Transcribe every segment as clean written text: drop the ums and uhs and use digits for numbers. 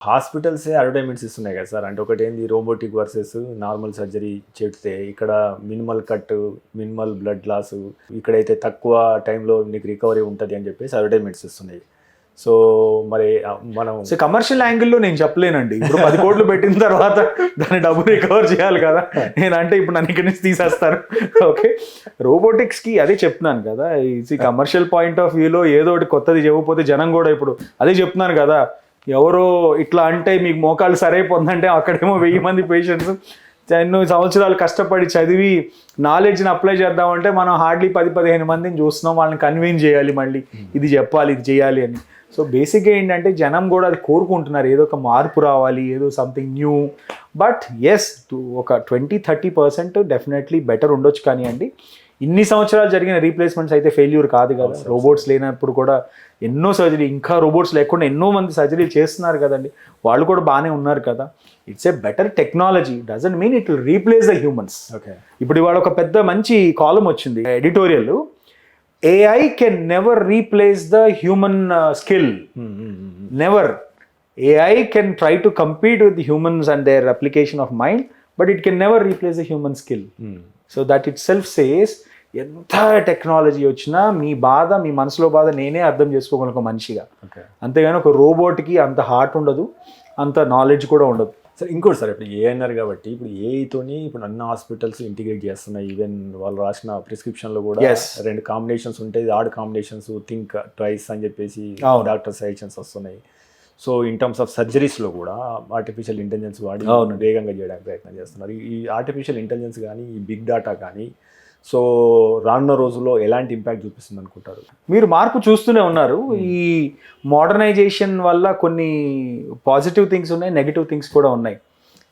హాస్పిటల్సే advertisements ఇస్తున్నాయి కదా sir. అంటే ఒకటి ఏంది రోబోటిక్ వర్సెస్ నార్మల్ సర్జరీ చెప్తే ఇక్కడ minimal cut, minimal blood loss, ఇక్కడైతే తక్కువ టైంలో నీకు రికవరీ ఉంటుంది అని చెప్పేసి అడ్వర్టైజ్మెంట్స్ ఇస్తున్నాయి. సో మరి మనం కమర్షియల్ యాంగిల్లో నేను చెప్పలేనండి. ఇప్పుడు 10 కోట్లు పెట్టిన తర్వాత దాన్ని డబ్బు రికవర్ చేయాలి కదా. నేనంటే ఇప్పుడు నన్ను ఇక్కడి నుంచి తీసేస్తారు. ఓకే, రోబోటిక్స్కి అదే చెప్తున్నాను కదా. ఈ కమర్షియల్ పాయింట్ ఆఫ్ వ్యూలో ఏదో ఒకటి కొత్తది చెప్పకపోతే జనం కూడా ఇప్పుడు అదే చెప్తున్నాను కదా. ఎవరో ఇట్లా అంటే మీకు మోకాళ్ళు సరైపోతుందంటే అక్కడేమో 1000 మంది పేషెంట్స్ ఎన్నో సంవత్సరాలు కష్టపడి చదివి నాలెడ్జ్ని అప్లై చేద్దామంటే మనం హార్డ్లీ 10-15 మందిని చూస్తున్నాం. వాళ్ళని కన్విన్స్ చేయాలి, మళ్ళీ ఇది చెప్పాలి, ఇది చేయాలి అని. సో బేసిక్గా ఏంటంటే జనం కూడా అది కోరుకుంటున్నారు, ఏదో ఒక మార్పు రావాలి, ఏదో సంథింగ్ న్యూ. బట్ ఎస్, ఒక 20-30% డెఫినెట్లీ బెటర్ ఉండొచ్చు. కానీ అండి ఇన్ని సంవత్సరాలు జరిగిన రీప్లేస్మెంట్స్ అయితే ఫెయిల్యూర్ కాదు కదా. రోబోట్స్ లేనప్పుడు కూడా ఎన్నో సర్జరీ, ఇంకా రోబోట్స్ లేకుండా ఎన్నో మంది సర్జరీలు చేస్తున్నారు కదండి. వాళ్ళు కూడా బాగానే ఉన్నారు కదా. It's a better technology, doesn't mean it will replace the humans. Okay, ఇప్పుడు ఇవాళ ఒక పెద్ద మంచి కాలం వచ్చింది editorial, AI can never replace the human skill. Never. AI can try to compete with the humans and their application of mind, but it can never replace the human skill. So that itself says, ఎంత technology వచ్చినా మీ బాధ, మీ మనసులో బాధ నేనే అర్థం చేసుకోగలను ఒక మనిషిగా. అంతేగాని ఒక రోబోట్కి అంత హార్ట్ ఉండదు, అంత నాలెడ్జ్ కూడా ఉండదు. సార్ ఇంకోటి సార్, ఇప్పుడు ఏ అన్నారు కాబట్టి ఇప్పుడు ఏఐతోని ఇప్పుడు అన్ని హాస్పిటల్స్ ఇంటిగ్రేట్ చేస్తున్నాయి. ఈవెన్ వాళ్ళు రాసిన ప్రిస్క్రిప్షన్లో కూడా 2 కాంబినేషన్స్ ఉంటాయి, ఆడ్ కాంబినేషన్స్, థింక్ ట్వైస్ అని చెప్పేసి డాక్టర్ సజెషన్స్ వస్తున్నాయి. సో ఇన్ టర్మ్స్ ఆఫ్ సర్జరీస్లో కూడా ఆర్టిఫిషియల్ ఇంటెలిజెన్స్ వాడి వేగంగా చేయడానికి ప్రయత్నం చేస్తున్నారు. ఈ ఆర్టిఫిషియల్ ఇంటెలిజెన్స్ కానీ, ఈ బిగ్ డేటా కానీ సో రానున్న రోజుల్లో ఎలాంటి ఇంపాక్ట్ చూపిస్తుంది అనుకుంటారు? మీరు మార్పు చూస్తూనే ఉన్నారు. ఈ మోడర్నైజేషన్ వల్ల కొన్ని పాజిటివ్ థింగ్స్ ఉన్నాయి, నెగిటివ్ థింగ్స్ కూడా ఉన్నాయి.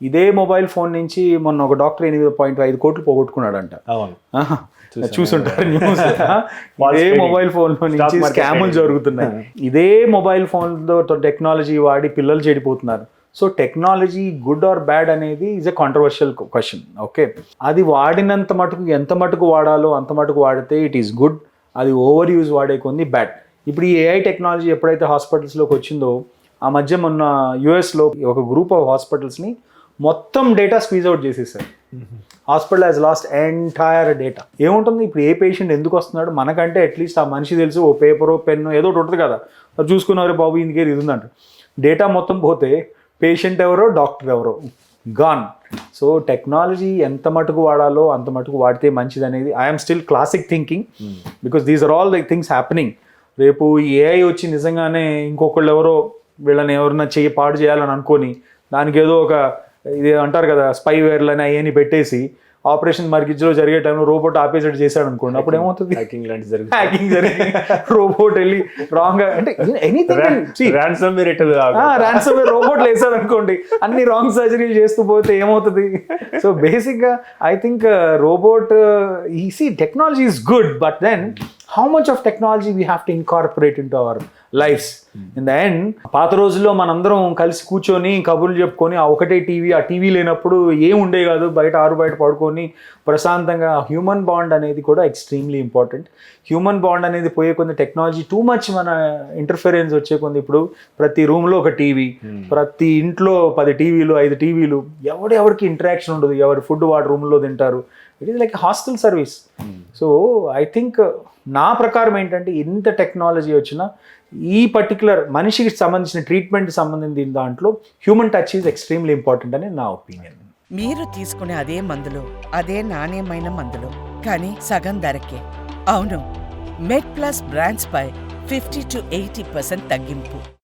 ఇదే మొబైల్ ఫోన్ నుంచి మొన్న ఒక డాక్టర్ 8.5 కోట్లు పోగొట్టుకున్నాడంట. అవును, చూసుంటారు న్యూస్. ఇదే మొబైల్ ఫోన్లో నుంచి స్కాములు జరుగుతున్నాయి. ఇదే మొబైల్ ఫోన్తో టెక్నాలజీ వాడి పిల్లలు చెడిపోతున్నారు. So technology good or bad అనేది is a controversial question. Okay, అది వాడినంత మటుకు ఎంత మటుకు వాడాలో అంత మటుకు వాడితే ఇట్ ఈస్ గుడ్. అది ఓవర్ యూజ్ వాడే కొన్ని బ్యాడ్. ఇప్పుడు ఈ AI టెక్నాలజీ ఎప్పుడైతే హాస్పిటల్స్లోకి వచ్చిందో, ఆ మధ్య మొన్న యూఎస్లో ఒక గ్రూప్ ఆఫ్ హాస్పిటల్స్ని మొత్తం డేటా స్క్వీజ్ అవుట్ చేసేసారు. Hospital has lost entire data. ఏముంటుంది ఇప్పుడు, ఏ పేషెంట్ ఎందుకు వస్తున్నాడు మనకంటే అట్లీస్ట్ ఆ మనిషి తెలుసు, ఓ పేపరో పెన్ను ఏదో ఒకటి ఉంటుంది కదా, అది చూసుకున్నారే బాబు ఇందుకే ఇది ఉందంట. డేటా మొత్తం పోతే పేషెంట్ ఎవరో డాక్టర్ ఎవరో గాన్. సో టెక్నాలజీ ఎంత మటుకు వాడాలో అంత మటుకు వాడితే మంచిది అనేది I'm still classic thinking, because these are all the things happening. రేపు AI వచ్చి నిజంగానే ఇంకొకళ్ళు ఎవరో వీళ్ళని ఎవరన్నా పాడు చేయాలని అనుకొని దానికి ఏదో ఒక ఇది అంటారు కదా స్పైవేర్లని అవన్నీ పెట్టేసి ఆపరేషన్ మరిగిజ్లో జరిగే టైంలో రోబోట్ ఆపేసేట్ చేశాడు అనుకోండి, అప్పుడు ఏమవుతుంది? హ్యాకింగ్ లాంటి హ్యాకింగ్ జరిగి రోబోట్ వెళ్ళి రాంగ్ అంటే ర్యాన్సమ్వేర్ రోబోట్లు వేసాడు అనుకోండి, అన్ని రాంగ్ సర్జరీలు చేస్తూ పోతే ఏమవుతుంది? సో బేసిక్గా I think robot technology is good, but then how much of technology we have to incorporate into our lives. In the end, పాత రోజుల్లో మనందరం కలిసి కూర్చొని కబుర్లు చెప్పుకొని ఆ ఒకటే టీవీ, ఆ టీవీ లేనప్పుడు ఏం ఉండే కాదు, బయట బయట పడుకొని ప్రశాంతంగా. హ్యూమన్ బాండ్ అనేది కూడా ఎక్స్ట్రీమ్లీ ఇంపార్టెంట్. హ్యూమన్ బాండ్ అనేది పోయే కొంత టెక్నాలజీ టూ మచ్ మన ఇంటర్ఫిరెన్స్ వచ్చే కొంది. ఇప్పుడు ప్రతి రూమ్లో ఒక టీవీ, ప్రతి ఇంట్లో 10 టీవీలు 5 టీవీలు, ఎవరికి ఇంటరాక్షన్ ఉండదు, ఎవరి ఫుడ్ వాడి రూమ్లో తింటారు. It is like hostel service. So I think నా ప్రకారం ఏంటంటే ఇంత టెక్నాలజీ వచ్చినా ఈ పర్టికులర్ మనిషికి సంబంధించిన ట్రీట్మెంట్ సంబంధించిన దాంట్లో human touch is extremely important అని నా ఒపీనియన్. మీరు తీసుకునే అదే మందులు, అదే నాణ్యమైన మందులు, కానీ సగం ధరకే. అవును, మెడ్ ప్లస్ బ్రాండ్స్ పై 50-80% తగ్గింపు.